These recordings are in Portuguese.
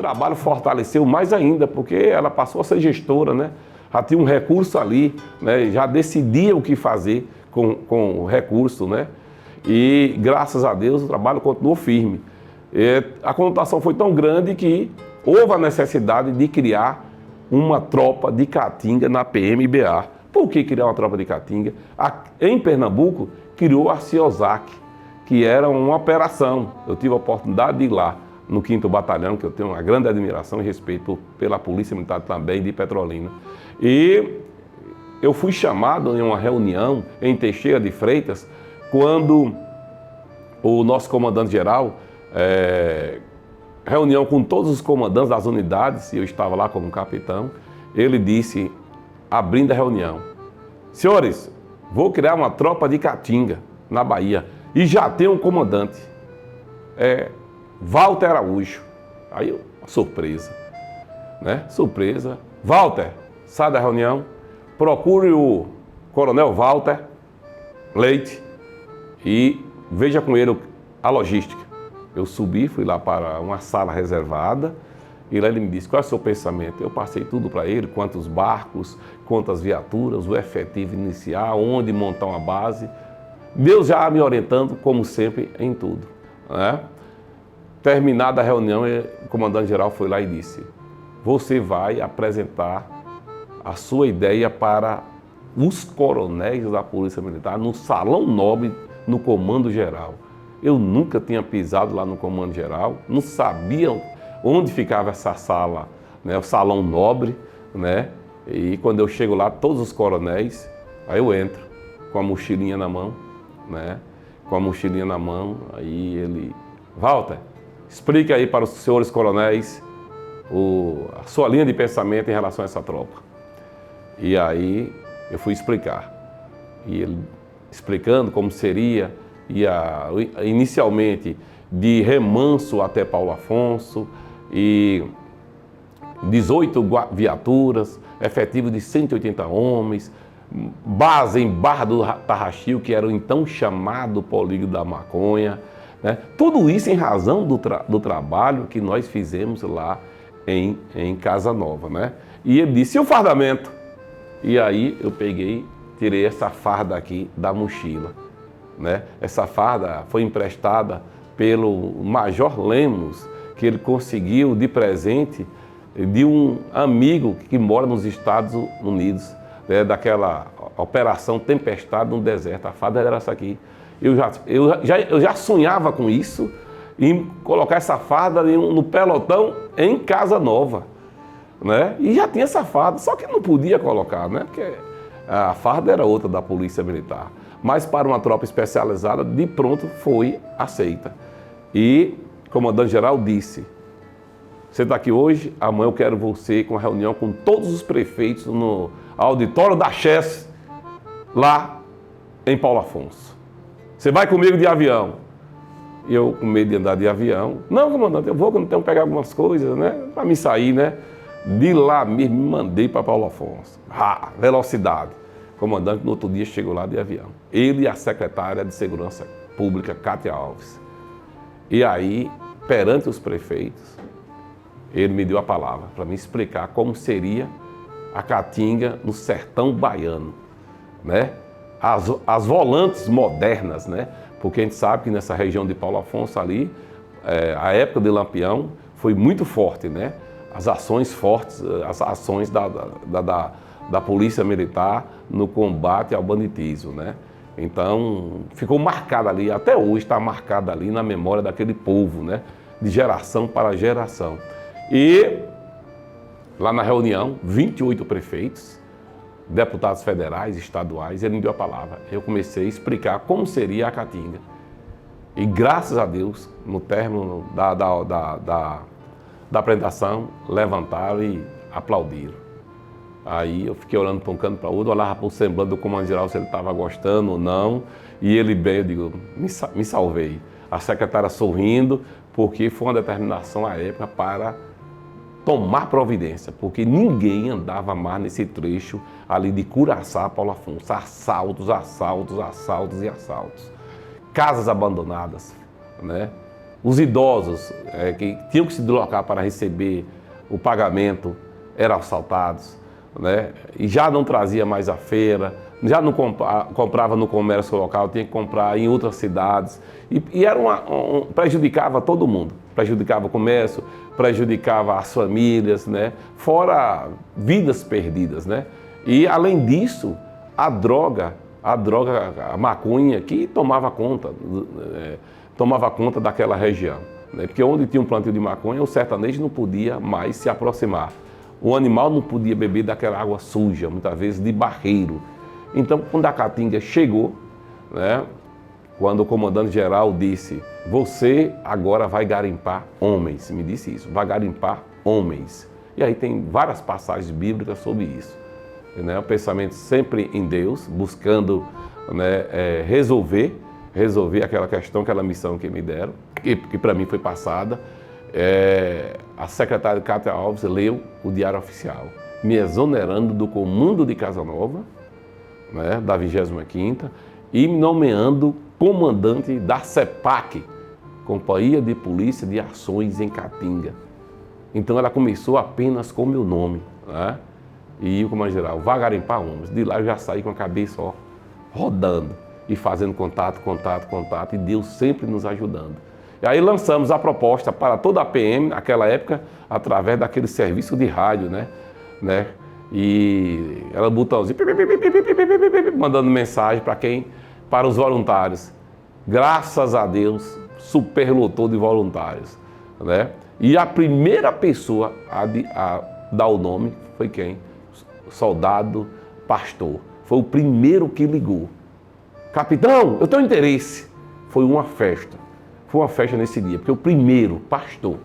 trabalho fortaleceu mais ainda, porque ela passou a ser gestora, né? Já tinha um recurso ali, né? Já decidia o que fazer com o recurso, né? E graças a Deus o trabalho continuou firme. A conotação foi tão grande que houve a necessidade de criar uma tropa de Caatinga na PMBA. Por que criar uma tropa de Caatinga? Em Pernambuco, criou a CIOSAC, que era uma operação. Eu tive a oportunidade de ir lá no 5º Batalhão, que eu tenho uma grande admiração e respeito pela Polícia Militar também de Petrolina. E eu fui chamado em uma reunião em Teixeira de Freitas, quando o nosso comandante-geral, reunião com todos os comandantes das unidades, e eu estava lá como capitão, ele disse, abrindo a reunião, senhores, vou criar uma tropa de Caatinga na Bahia e já tem um comandante, Walter Araújo. Aí, uma surpresa, né? Surpresa. Walter, sai da reunião, procure o Coronel Walter Leite e veja com ele a logística. Eu subi, fui lá para uma sala reservada e lá ele me disse, qual é o seu pensamento? Eu passei tudo para ele, quantos barcos, quantas viaturas, o efetivo inicial, onde montar uma base. Deus já me orientando, como sempre, em tudo, né? Terminada a reunião, o comandante-geral foi lá e disse, você vai apresentar a sua ideia para os coronéis da Polícia Militar no Salão Nobre, no Comando Geral. Eu nunca tinha pisado lá no Comando Geral, não sabia onde ficava essa sala, né, o Salão Nobre, né? E quando eu chego lá, todos os coronéis, aí eu entro com a mochilinha na mão, né? Com a mochilinha na mão, aí ele, Walter, explique aí para os senhores coronéis a sua linha de pensamento em relação a essa tropa. E aí eu fui explicar. E ele explicando como seria, inicialmente de Remanso até Paulo Afonso, e 18 viaturas, efetivo de 180 homens, base em Barra do Tarraxil, que era o então chamado Polígono da Maconha, né? Tudo isso em razão do trabalho que nós fizemos lá em Casa Nova, né? E ele disse, e o fardamento? E aí eu peguei, tirei essa farda aqui da mochila, né? Essa farda foi emprestada pelo Major Lemos, que ele conseguiu de presente de um amigo que mora nos Estados Unidos, né? Daquela operação Tempestade no Deserto. A farda era essa aqui. Eu já sonhava com isso, em colocar essa farda no pelotão em Casa Nova, né? E já tinha essa farda, só que não podia colocar, né? Porque a farda era outra da Polícia Militar. Mas para uma tropa especializada, de pronto foi aceita. E o comandante-geral disse, você está aqui hoje, amanhã eu quero você com a reunião com todos os prefeitos no auditório da Chess, lá em Paulo Afonso. Você vai comigo de avião. E eu, com medo de andar de avião, não, comandante, eu vou, que eu tenho que pegar algumas coisas, né? Para me sair, né? De lá mesmo, me mandei para Paulo Afonso. Velocidade. O comandante, no outro dia, chegou lá de avião. Ele e a secretária de Segurança Pública, Cátia Alves. E aí, perante os prefeitos, ele me deu a palavra para me explicar como seria a Caatinga no sertão baiano, né? As volantes modernas, né? Porque a gente sabe que nessa região de Paulo Afonso ali, a época de Lampião foi muito forte, né? As ações fortes, as ações da Polícia Militar no combate ao banditismo, né? Então, ficou marcado ali, até hoje está marcado ali na memória daquele povo, né? De geração para geração. E lá na reunião, 28 prefeitos, deputados federais, estaduais, ele me deu a palavra. Eu comecei a explicar como seria a Caatinga. E graças a Deus, no término da apresentação, levantaram e aplaudiram. Aí eu fiquei olhando para um canto para o outro, olhava para o semblante do comandante-geral se ele estava gostando ou não. E ele bem, eu digo, me salvei. A secretária sorrindo, porque foi uma determinação à época para tomar providência, porque ninguém andava mais nesse trecho ali de Curaçá a Paulo Afonso. Assaltos, assaltos, assaltos e assaltos. Casas abandonadas, né? Os idosos que tinham que se deslocar para receber o pagamento eram assaltados, né? E já não trazia mais à feira, já não comprava no comércio local, tinha que comprar em outras cidades. E era prejudicava todo mundo, prejudicava o comércio, prejudicava as famílias, né? Fora vidas perdidas, né? E além disso, a maconha que tomava conta daquela região, né? Porque onde tinha um plantio de maconha, o sertanejo não podia mais se aproximar. O animal não podia beber daquela água suja, muitas vezes de barreiro. Então, quando a Caatinga chegou, né, quando o comandante-geral disse: você agora vai garimpar homens, me disse isso, vai garimpar homens. E aí tem várias passagens bíblicas sobre isso. Né? O pensamento sempre em Deus, buscando, né, resolver aquela questão, aquela missão que me deram, que para mim foi passada. A secretária Cátia Alves leu o Diário Oficial, me exonerando do comando de Casa Nova, né, da 25ª, e me nomeando comandante da CEPAC, Companhia de Polícia de Ações em Caatinga. Então ela começou apenas com o meu nome, né? E o comandante-geral, vá garimpar homens. De lá eu já saí com a cabeça rodando e fazendo contato, e Deus sempre nos ajudando. E aí lançamos a proposta para toda a PM, naquela época, através daquele serviço de rádio, né? E ela botãozinho, mandando mensagem para os voluntários. Graças a Deus, superlotou de voluntários, né? E a primeira pessoa a dar o nome foi quem? Soldado Pastor. Foi o primeiro que ligou. Capitão, eu tenho interesse. Foi uma festa. Foi uma festa nesse dia, porque o primeiro, pastor,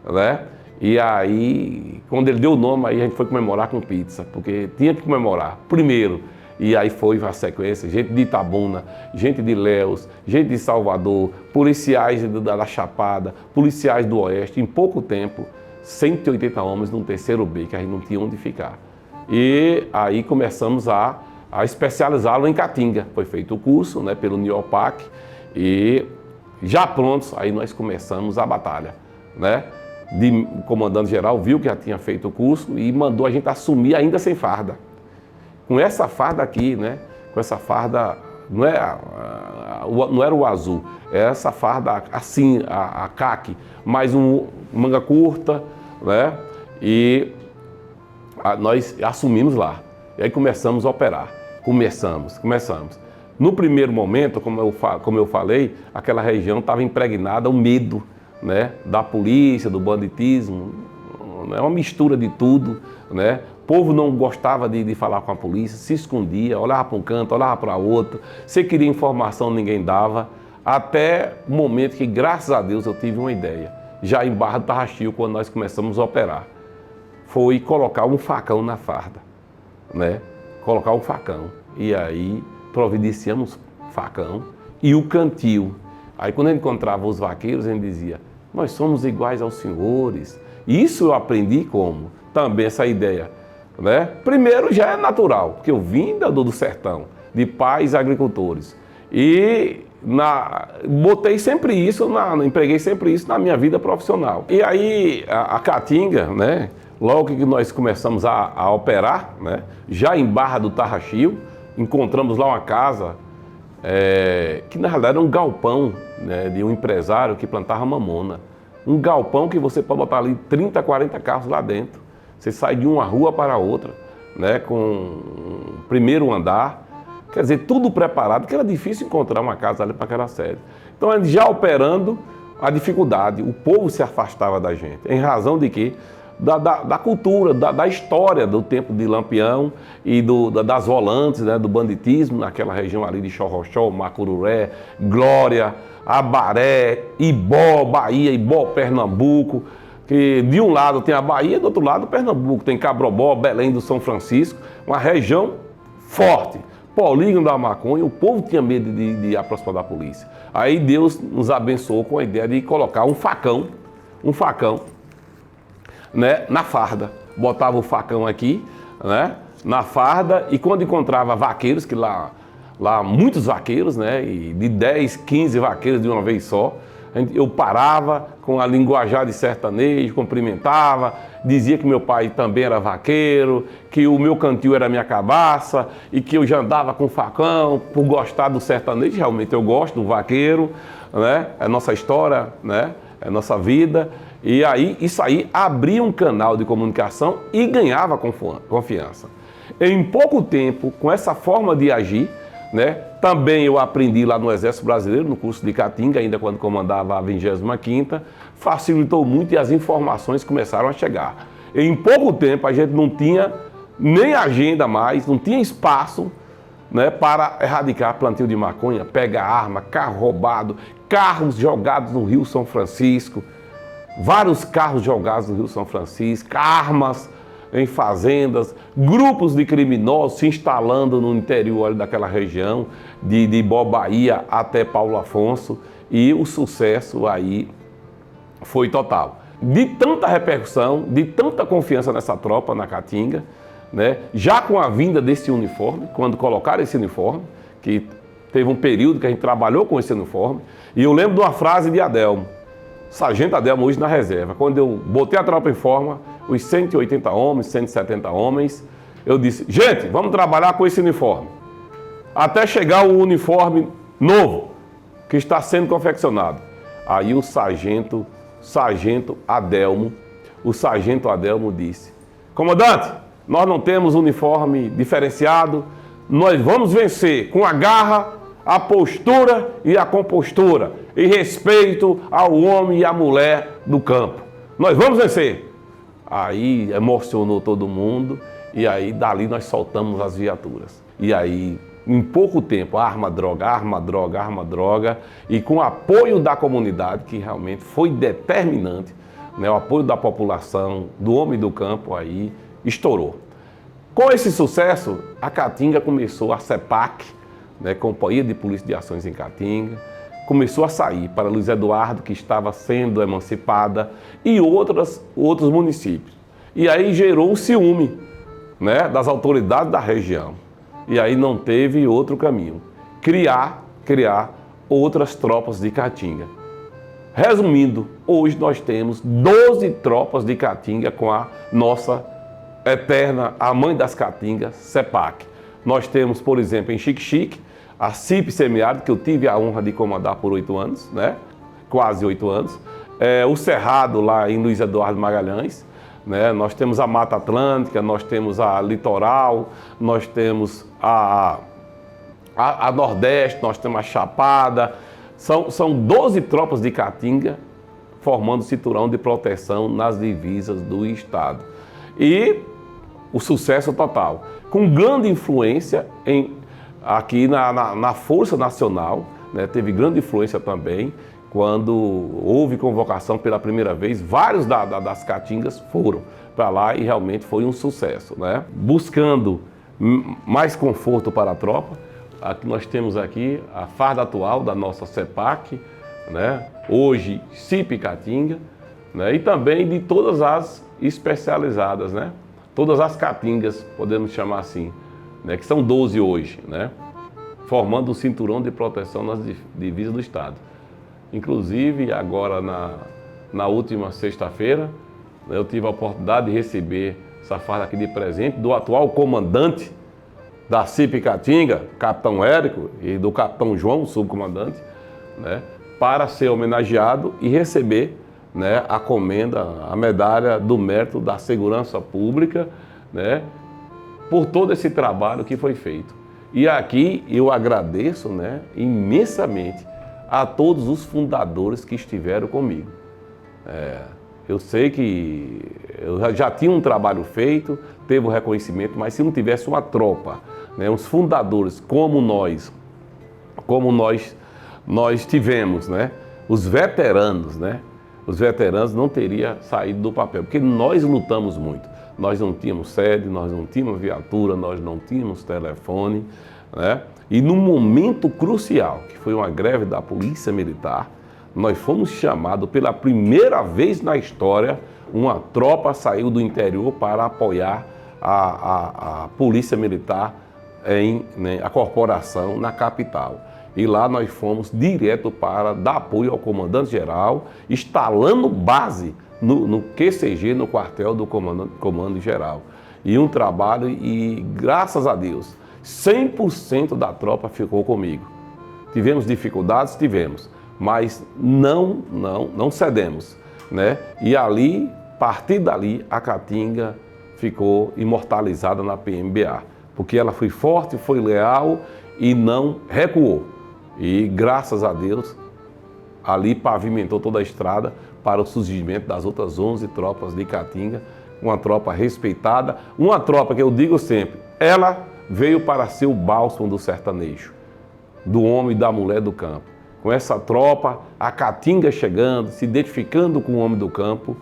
né? E aí, quando ele deu o nome, aí a gente foi comemorar com pizza, porque tinha que comemorar, primeiro. E aí foi a sequência, gente de Itabuna, gente de Léus, gente de Salvador, policiais da Chapada, policiais do Oeste, em pouco tempo, 180 homens num terceiro B, que a gente não tinha onde ficar. E aí começamos a especializá-lo em Caatinga. Foi feito o curso, né, pelo NIOPAC, e já prontos, aí nós começamos a batalha, né? O comandante-geral viu que já tinha feito o curso e mandou a gente assumir ainda sem farda. Com essa farda aqui, né? Com essa farda, não era o azul, é essa farda assim, a caque, mais manga curta, né? E nós assumimos lá. E aí começamos a operar. Começamos. No primeiro momento, como eu falei, aquela região estava impregnada o medo, né, da polícia, do banditismo, é uma mistura de tudo, né? O povo não gostava de falar com a polícia, se escondia, olhava para um canto, olhava para outro, se queria informação ninguém dava, até o momento que, graças a Deus, eu tive uma ideia, já em Barra do Tarraxil, quando nós começamos a operar, foi colocar um facão na farda, né? Colocar um facão, e aí providenciamos facão e o cantil. Aí quando a gente encontrava os vaqueiros, a gente dizia: nós somos iguais aos senhores. Isso eu aprendi como? Também essa ideia, né? Primeiro já é natural, porque eu vim do sertão, de pais agricultores. E botei sempre isso, empreguei sempre isso na minha vida profissional. E aí a Caatinga, né? Logo que nós começamos a operar, né? Já em Barra do Tarraxil, encontramos lá uma casa que na realidade era um galpão, né, de um empresário que plantava mamona. Um galpão que você pode botar ali 30, 40 carros lá dentro. Você sai de uma rua para outra, né, com um primeiro andar. Quer dizer, tudo preparado, que era difícil encontrar uma casa ali para aquela sede. Então, a gente já operando, a dificuldade, o povo se afastava da gente. Em razão de quê? Da cultura, da história do tempo de Lampião e das volantes, né, do banditismo naquela região ali de Xorroxó, Macururé, Glória, Abaré, Ibó, Bahia, Ibó, Pernambuco, que de um lado tem a Bahia, do outro lado Pernambuco, tem Cabrobó, Belém do São Francisco, uma região forte, polígono da maconha, o povo tinha medo de aproximar da polícia. Aí Deus nos abençoou com a ideia de colocar um facão, né, na farda. Botava o facão aqui, né, na farda, e quando encontrava vaqueiros, que lá muitos vaqueiros, né, e de 10, 15 vaqueiros de uma vez só, Eu parava com a linguajar de sertanejo, cumprimentava, dizia que meu pai também era vaqueiro, que o meu cantil era minha cabaça e que eu já andava com facão por gostar do sertanejo. Realmente eu gosto do vaqueiro, né? É nossa história, né? É nossa vida. E aí, isso aí abria um canal de comunicação e ganhava confiança. Em pouco tempo, com essa forma de agir, né? Também eu aprendi lá no Exército Brasileiro, no curso de Caatinga, ainda quando comandava a 25ª, facilitou muito e as informações começaram a chegar. Em pouco tempo a gente não tinha nem agenda mais, não tinha espaço, né, para erradicar plantio de maconha, pega arma, carro roubado, carros jogados no Rio São Francisco, vários carros jogados no Rio São Francisco, armas em fazendas, grupos de criminosos se instalando no interior daquela região, de Bahia até Paulo Afonso, e o sucesso aí foi total. De tanta repercussão, de tanta confiança nessa tropa na Caatinga, né? Já com a vinda desse uniforme, quando colocaram esse uniforme, que teve um período que a gente trabalhou com esse uniforme, e eu lembro de uma frase de Adelmo, Sargento Adelmo, hoje na reserva, quando eu botei a tropa em forma, os 180 homens, 170 homens, eu disse, gente, vamos trabalhar com esse uniforme, até chegar o uniforme novo, que está sendo confeccionado. Aí o sargento Adelmo disse, comandante, nós não temos uniforme diferenciado, nós vamos vencer com a garra, a postura e a compostura, e respeito ao homem e à mulher do campo. Nós vamos vencer. Aí emocionou todo mundo, e aí dali nós soltamos as viaturas. E aí, em pouco tempo, arma, droga, e com o apoio da comunidade, que realmente foi determinante, né, o apoio da população, do homem do campo, aí estourou. Com esse sucesso, a Caatinga começou a CEPAC, né, Companhia de Polícia de Ações em Caatinga, começou a sair para Luiz Eduardo, que estava sendo emancipada, e outros municípios. E aí gerou o ciúme, né, das autoridades da região. E aí não teve outro caminho. Criar outras tropas de Caatinga. Resumindo, hoje nós temos 12 tropas de Caatinga com a nossa eterna, a mãe das Caatingas, CEPAC. Nós temos, por exemplo, em Xique-Xique, a CIP Semiárido, que eu tive a honra de comandar por 8 anos, né? Quase 8 anos. O Cerrado, lá em Luiz Eduardo Magalhães, né? Nós temos a Mata Atlântica, nós temos a Litoral, nós temos a Nordeste, nós temos a Chapada. São 12 tropas de Caatinga formando cinturão de proteção nas divisas do Estado. E o sucesso total, com grande influência aqui na Força Nacional, né? Teve grande influência também, quando houve convocação pela primeira vez, vários das Caatingas foram para lá e realmente foi um sucesso, né? Buscando mais conforto para a tropa, aqui nós temos aqui a farda atual da nossa CEPAC, né? Hoje CIP Caatinga, né? E também de todas as especializadas, né? Todas as Caatingas, podemos chamar assim, né? Que são 12 hoje, né? Formando o cinturão de proteção nas divisas do Estado. Inclusive, agora na última sexta-feira, eu tive a oportunidade de receber essa farda aqui de presente do atual comandante da CIP Caatinga, Capitão Érico, e do Capitão João, subcomandante, né? Para ser homenageado e receber, né, a comenda, a medalha do mérito da segurança pública, né, por todo esse trabalho que foi feito. E aqui eu agradeço, né, imensamente a todos os fundadores que estiveram comigo. Eu sei que eu já tinha um trabalho feito, teve o reconhecimento, mas se não tivesse uma tropa, né, os fundadores como nós tivemos, né, os veteranos, né, os veteranos não teriam saído do papel, porque nós lutamos muito. Nós não tínhamos sede, nós não tínhamos viatura, nós não tínhamos telefone, né? E num momento crucial, que foi uma greve da Polícia Militar, nós fomos chamados pela primeira vez na história, uma tropa saiu do interior para apoiar a Polícia Militar a corporação na capital. E lá nós fomos direto para dar apoio ao comandante-geral, instalando base no QCG, no quartel do comando-geral. E um trabalho, e graças a Deus, 100% da tropa ficou comigo. Tivemos dificuldades? Tivemos, mas não cedemos, né? E ali, a partir dali, a Caatinga ficou imortalizada na PMBA, porque ela foi forte, foi leal e não recuou. E graças a Deus, ali pavimentou toda a estrada para o surgimento das outras 11 tropas de Caatinga, uma tropa respeitada, uma tropa que eu digo sempre, ela veio para ser o bálsamo do sertanejo, do homem e da mulher do campo. Com essa tropa, a Caatinga chegando, se identificando com o homem do campo,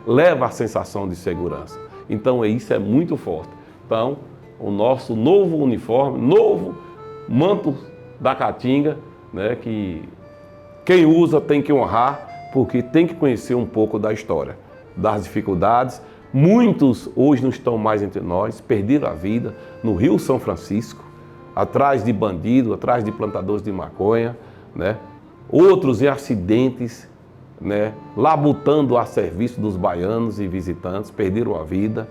leva a sensação de segurança. Então isso é muito forte. Então, o nosso novo uniforme, novo manto da Caatinga, né, que quem usa tem que honrar, porque tem que conhecer um pouco da história, das dificuldades. Muitos hoje não estão mais entre nós, perderam a vida no Rio São Francisco, atrás de bandidos, atrás de plantadores de maconha, né? Outros em acidentes, né? Labutando a serviço dos baianos e visitantes, perderam a vida.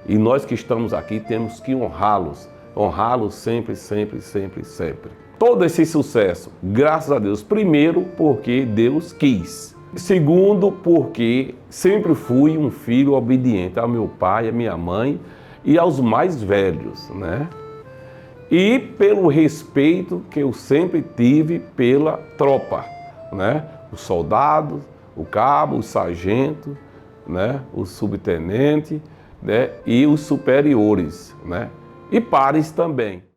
E nós que estamos aqui temos que honrá-los, honrá-los sempre, sempre, sempre, sempre. Todo esse sucesso, graças a Deus, primeiro porque Deus quis. Segundo, porque sempre fui um filho obediente ao meu pai, à minha mãe e aos mais velhos, né? E pelo respeito que eu sempre tive pela tropa, né? Os soldados, o cabo, o sargento, né? O subtenente, né? E os superiores, né? E pares também.